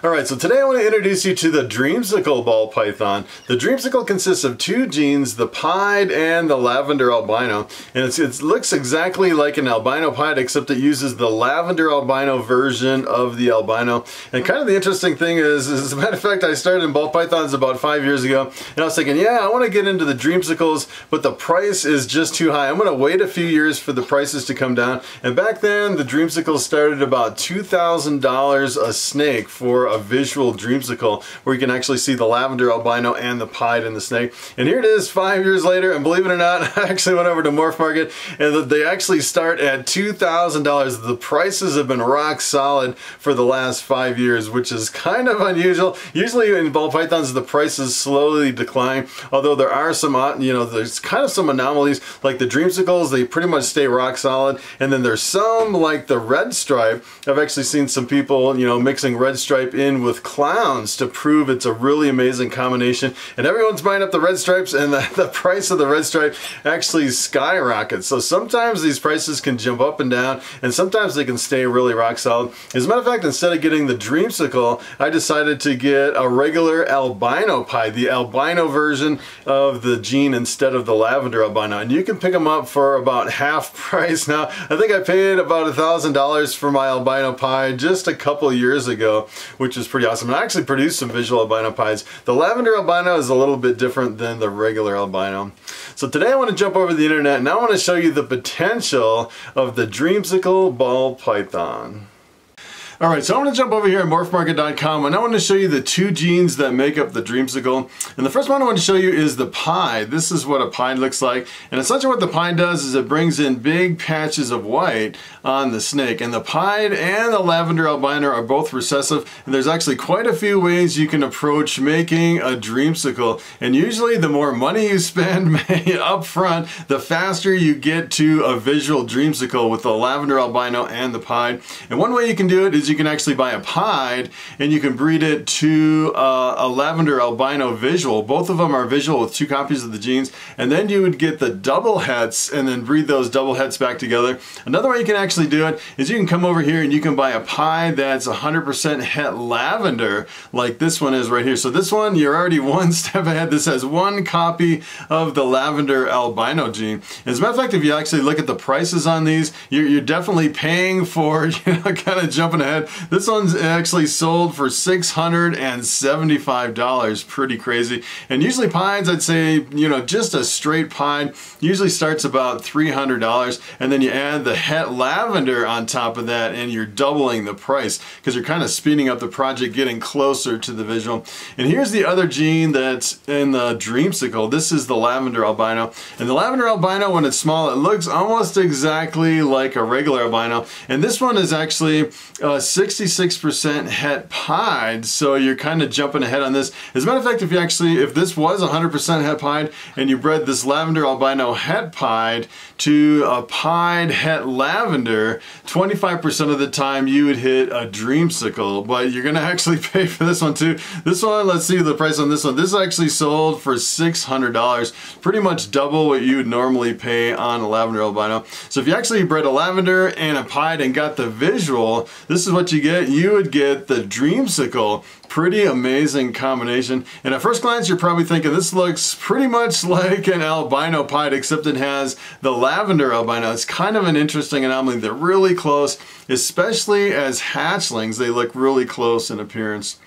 Alright, so today I want to introduce you to the Dreamsicle ball python. The Dreamsicle consists of two genes, the pied and the Lavender Albino. And it looks exactly like an albino pied, except it uses the Lavender Albino version of the albino. And kind of the interesting thing is as a matter of fact, I started in ball pythons about 5 years ago, and I was thinking, yeah, I want to get into the Dreamsicles, but the price is just too high. I'm going to wait a few years for the prices to come down. And back then, the Dreamsicles started about $2,000 a snake for a visual Dreamsicle, where you can actually see the Lavender Albino and the pied in the snake. And here it is 5 years later, and believe it or not, I actually went over to Morphmarket, and they actually start at $2,000. The prices have been rock solid for the last 5 years, which is kind of unusual. Usually in ball pythons, the prices slowly decline, although there are some, there's kind of some anomalies, like the Dreamsicles, they pretty much stay rock solid, and then there's some, like the red stripe. I've actually seen some people, mixing red stripe in with clowns to prove it's a really amazing combination, and everyone's buying up the red stripes, and the price of the red stripe actually skyrockets. So sometimes these prices can jump up and down, and sometimes they can stay really rock solid. As a matter of fact, instead of getting the Dreamsicle, I decided to get a regular albino pied, the albino version of the gene instead of the Lavender Albino, and you can pick them up for about half price now. I think I paid about $1,000 for my albino pied just a couple years ago, which is pretty awesome. And I actually produced some visual albino pieds. The Lavender Albino is a little bit different than the regular albino. So today I want to jump over the internet and I want to show you the potential of the Dreamsicle ball python. Alright, so I'm going to jump over here at morphmarket.com, and I want to show you the two genes that make up the Dreamsicle. And the first one I want to show you is the pied. This is what a pied looks like. And essentially what the pied does is it brings in big patches of white on the snake. And the pied and the Lavender Albino are both recessive. And there's actually quite a few ways you can approach making a Dreamsicle. And usually the more money you spend up front, the faster you get to a visual Dreamsicle with the Lavender Albino and the pied. And one way you can do it is you can actually buy a pied and you can breed it to a Lavender Albino visual. Both of them are visual with two copies of the genes, and then you would get the double hets and then breed those double hets back together. Another way you can actually do it is you can come over here and you can buy a pied that's 100% het lavender, like this one is right here. So this one, you're already one step ahead. This has one copy of the Lavender Albino gene. As a matter of fact, if you actually look at the prices on these, you're definitely paying for, kind of jumping ahead. This one's actually sold for $675, pretty crazy. And usually pieds, I'd say, just a straight pied usually starts about $300, and then you add the het lavender on top of that and you're doubling the price because you're kind of speeding up the project, getting closer to the visual. And here's the other gene that's in the Dreamsicle. This is the Lavender Albino. And the Lavender Albino, when it's small, it looks almost exactly like a regular albino. And this one is actually 66% het pied, so you're kind of jumping ahead on this. As a matter of fact, if this was 100% het pied and you bred this Lavender Albino het pied to a pied het lavender, 25% of the time you would hit a Dreamsicle, but you're gonna actually pay for this one too. This one, let's see the price on this one. This actually sold for $600, pretty much double what you would normally pay on a Lavender Albino. So if you actually bred a lavender and a pied and got the visual, this is what you get. You would get the Dreamsicle. Pretty amazing combination. And at first glance, you're probably thinking this looks pretty much like an albino pied, except it has the Lavender Albino. It's kind of an interesting anomaly. They're really close, especially as hatchlings. They look really close in appearance.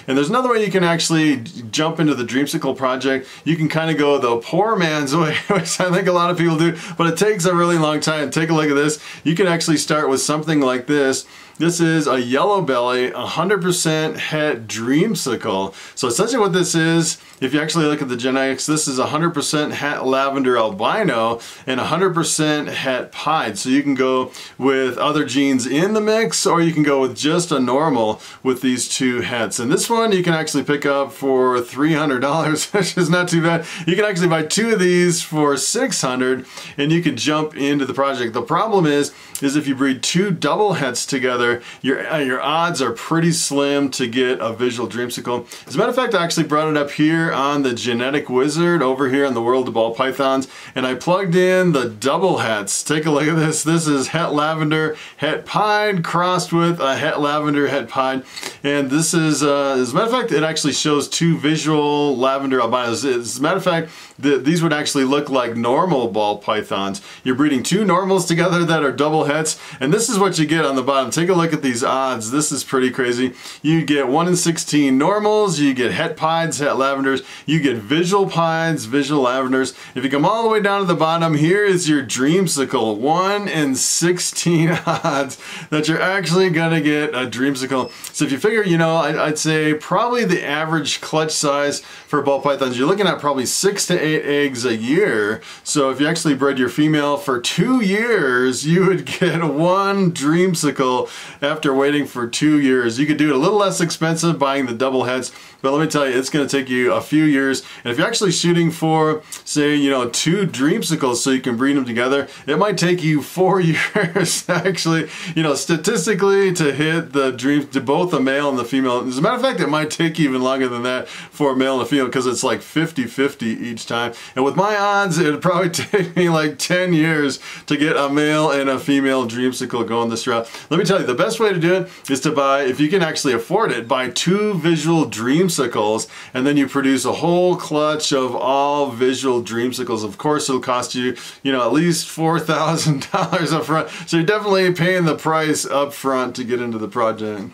And there's another way you can actually jump into the Dreamsicle project. You can kind of go the poor man's way, which I think a lot of people do, but it takes a really long time. Take a look at this. You can actually start with something like this. This is a yellow belly, 100% het Dreamsicle. So essentially what this is, if you actually look at the genetics, this is 100% het Lavender Albino and 100% het pied. So you can go with other genes in the mix, or you can go with just a normal with these two hets. And this one you can actually pick up for $300, which is not too bad. You can actually buy two of these for $600 and you can jump into the project. The problem is if you breed two double hets together, regular, your odds are pretty slim to get a visual dreamsicle. As a matter of fact, I actually brought it up here on the Genetic Wizard over here in the World of Ball Pythons, and I plugged in the double hets. Take a look at this. This is het lavender, het pied crossed with a het lavender, het pied, and this is, as a matter of fact, it actually shows two visual lavender albinos. As a matter of fact, these would actually look like normal ball pythons. You're breeding two normals together that are double hets, and this is what you get on the bottom. Take a look at these odds. This is pretty crazy. You get 1 in 16 normals, you get het pieds, het lavenders, you get visual pieds, visual lavenders. If you come all the way down to the bottom, here is your dreamsicle. 1 in 16 odds that you're actually gonna get a dreamsicle. So if you figure, you know, I'd say probably the average clutch size for ball pythons, you're looking at probably 6 to 8 eggs a year. So if you actually bred your female for 2 years, you would get 1 dreamsicle after waiting for 2 years. You could do it a little less expensive buying the double heads, but let me tell you, it's going to take you a few years. And if you're actually shooting for, say, you know, 2 dreamsicles so you can breed them together, it might take you 4 years actually, you know, statistically to hit the dream, to both the male and the female. As a matter of fact, it might take even longer than that for a male and a female, because it's like 50-50 each time. And with my odds, it'd probably take me like 10 years to get a male and a female dreamsicle going this route. Let me tell you, the best way to do it is to buy, if you can actually afford it, buy 2 visual dreamsicles, and then you produce a whole clutch of all visual dreamsicles. Of course, it'll cost you, you know, at least $4,000 up front. So you're definitely paying the price up front to get into the project.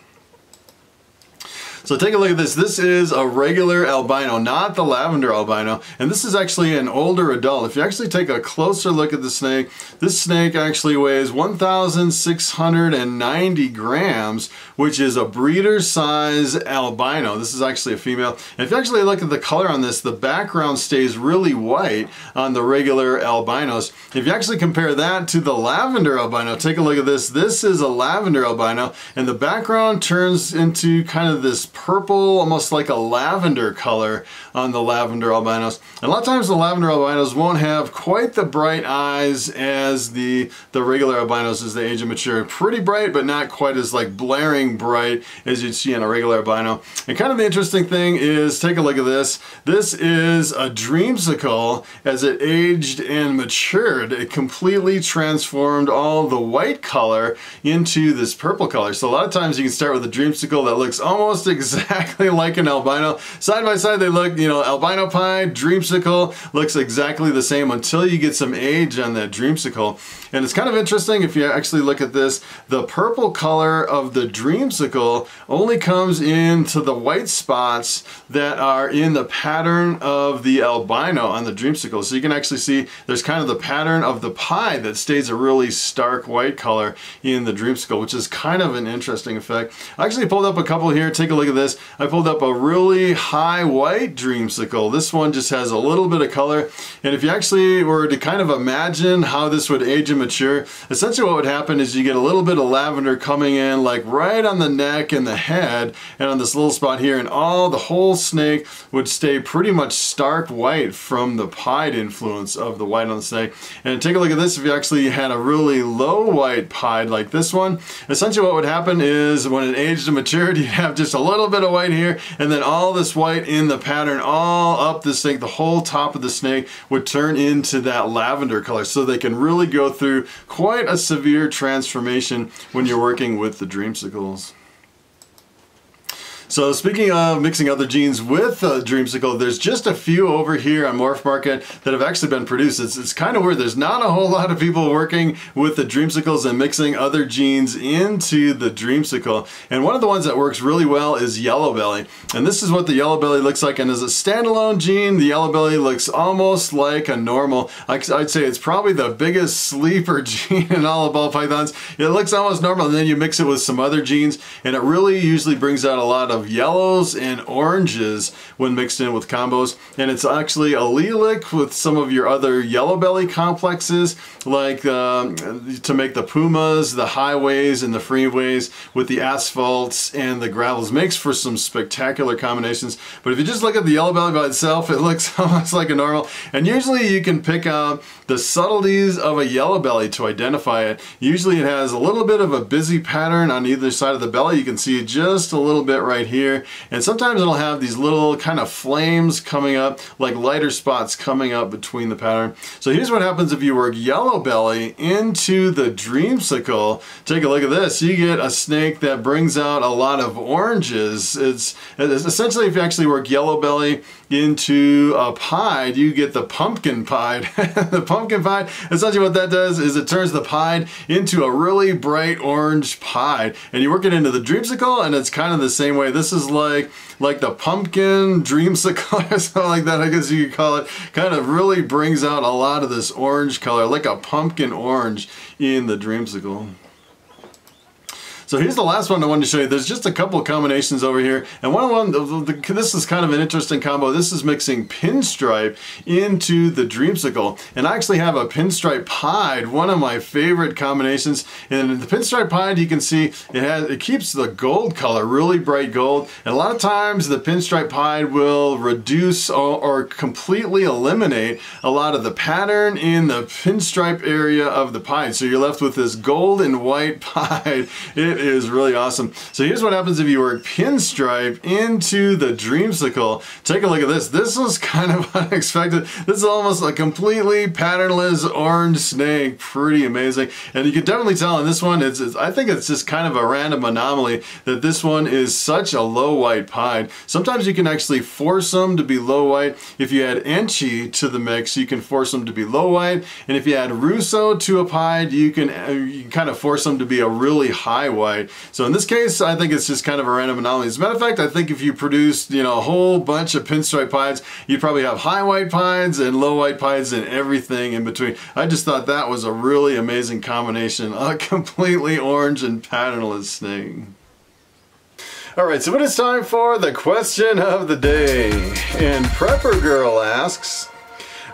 So take a look at this. This is a regular albino, not the lavender albino, and this is actually an older adult. If you actually take a closer look at the snake, this snake actually weighs 1,690 grams, which is a breeder size albino. This is actually a female. And if you actually look at the color on this, the background stays really white on the regular albinos. If you actually compare that to the lavender albino, take a look at this. This is a lavender albino, and the background turns into kind of this purple, almost like a lavender color on the lavender albinos. And a lot of times the lavender albinos won't have quite the bright eyes as the regular albinos as they age and mature. Pretty bright, but not quite as like blaring bright as you'd see on a regular albino. And kind of the interesting thing is, take a look at this. This is a dreamsicle. As it aged and matured, it completely transformed all the white color into this purple color. So a lot of times you can start with a dreamsicle that looks almost exactly like an albino. Side by side they look, you know, albino pied, dreamsicle, looks exactly the same until you get some age on that dreamsicle. And it's kind of interesting if you actually look at this, the purple color of the dreamsicle only comes into the white spots that are in the pattern of the albino on the dreamsicle. So you can actually see there's kind of the pattern of the pied that stays a really stark white color in the dreamsicle, which is kind of an interesting effect. I actually pulled up a couple here. Take a look at this. I pulled up a really high white dreamsicle. This one just has a little bit of color. And if you actually were to kind of imagine how this would age and mature, essentially what would happen is you get a little bit of lavender coming in like right on the neck and the head and on this little spot here, and the whole snake would stay pretty much stark white from the pied influence of the white on the snake. And take a look at this. If you actually had a really low white pied like this one, essentially what would happen is when it aged and matured, you'd have just a little bit of white here, and then all this white in the pattern all up the snake. The whole top of the snake would turn into that lavender color, so they can really go through quite a severe transformation when you're working with the dreamsicles. So speaking of mixing other genes with Dreamsicle, there's just a few over here on Morphmarket that have actually been produced. It's kind of weird. There's not a whole lot of people working with the Dreamsicles and mixing other genes into the Dreamsicle. And one of the ones that works really well is yellow belly. And this is what the yellow belly looks like. And as a standalone gene, the yellow belly looks almost like a normal. I'd say it's probably the biggest sleeper gene in all of ball pythons. It looks almost normal, and then you mix it with some other genes, and it really usually brings out a lot of yellows and oranges when mixed in with combos, and it's actually allelic with some of your other yellow belly complexes, like to make the Pumas, the highways, and the freeways with the asphalts and the gravels. Makes for some spectacular combinations. But if you just look at the yellow belly by itself, it looks almost like a normal, and usually you can pick out the subtleties of a yellow belly to identify it. Usually it has a little bit of a busy pattern on either side of the belly. You can see just a little bit right here, and sometimes it'll have these little kind of flames coming up, like lighter spots coming up between the pattern. So here's what happens if you work yellow belly into the Dreamsicle. Take a look at this. You get a snake that brings out a lot of oranges. It's essentially, if you actually work yellow belly into a pied, you get the pumpkin pied. The pumpkin pied, essentially what that does is it turns the pied into a really bright orange pied, and you work it into the Dreamsicle, and it's kind of the same way. This is like the pumpkin Dreamsicle or something like that, I guess you could call it. Kind of really brings out a lot of this orange color, like a pumpkin orange in the Dreamsicle. So here's the last one I wanted to show you. There's just a couple of combinations over here, and this is kind of an interesting combo. This is mixing pinstripe into the Dreamsicle, and I actually have a pinstripe pied, one of my favorite combinations. And the pinstripe pied, you can see it keeps the gold color, really bright gold, and a lot of times the pinstripe pied will reduce or completely eliminate a lot of the pattern in the pinstripe area of the pied. So you're left with this gold and white pied. It is really awesome. So here's what happens if you work pinstripe into the Dreamsicle. Take a look at this. This was kind of unexpected. This is almost a completely patternless orange snake. Pretty amazing. And you can definitely tell in this one, I think it's just kind of a random anomaly that this one is such a low white pied. Sometimes you can actually force them to be low white. If you add Enchi to the mix, you can force them to be low white. And if you add Russo to a pied, you can kind of force them to be a really high white. So in this case, I think it's just kind of a random anomaly. As a matter of fact, I think if you produced, a whole bunch of pinstripe pieds, you'd probably have high white pieds and low white pieds and everything in between. I just thought that was a really amazing combination. A completely orange and patternless snake. Alright, so it is time for the question of the day. And Prepper Girl asks,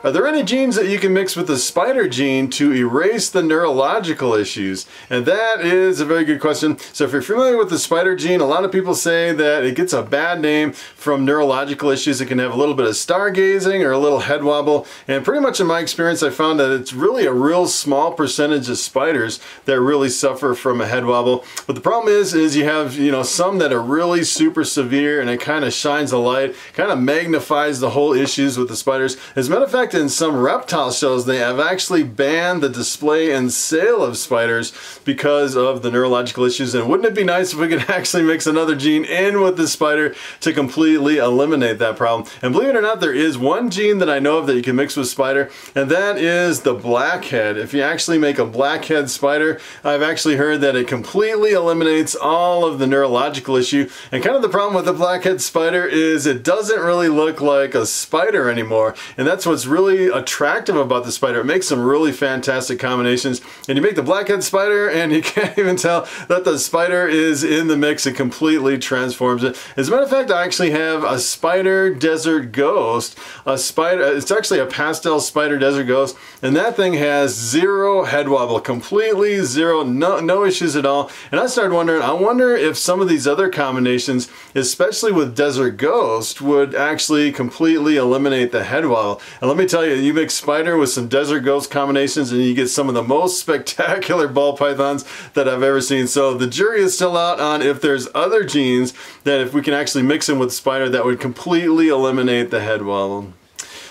are there any genes that you can mix with the spider gene to erase the neurological issues? And that is a very good question. So if you're familiar with the spider gene, a lot of people say that it gets a bad name from neurological issues. It can have a little bit of stargazing or a little head wobble. And pretty much in my experience, I found that it's really a real small percentage of spiders that really suffer from a head wobble. But the problem is you have, some that are really super severe, and it kind of shines a light, kind of magnifies the whole issues with the spiders. As a matter of fact, in some reptile shows, they have actually banned the display and sale of spiders because of the neurological issues. And wouldn't it be nice if we could actually mix another gene in with the spider to completely eliminate that problem? And believe it or not, there is one gene that I know of that you can mix with spider, and that is the blackhead. If you actually make a blackhead spider, I've actually heard that it completely eliminates all of the neurological issue. And kind of the problem with the blackhead spider is it doesn't really look like a spider anymore, and that's what's really attractive about the spider. It makes some really fantastic combinations, and you make the blackhead spider and you can't even tell that the spider is in the mix. It completely transforms it. As a matter of fact, I actually have a spider desert ghost. It's actually a pastel spider desert ghost, and that thing has zero head wobble, completely zero, no issues at all. And I started wondering, I wonder if some of these other combinations, especially with desert ghost, would actually completely eliminate the head wobble. And let me tell you, you mix spider with some desert ghost combinations and you get some of the most spectacular ball pythons that I've ever seen. So the jury is still out on if there's other genes that if we can actually mix them with spider that would completely eliminate the head wobble.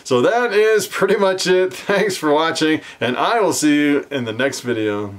So that is pretty much it. Thanks for watching, and I will see you in the next video.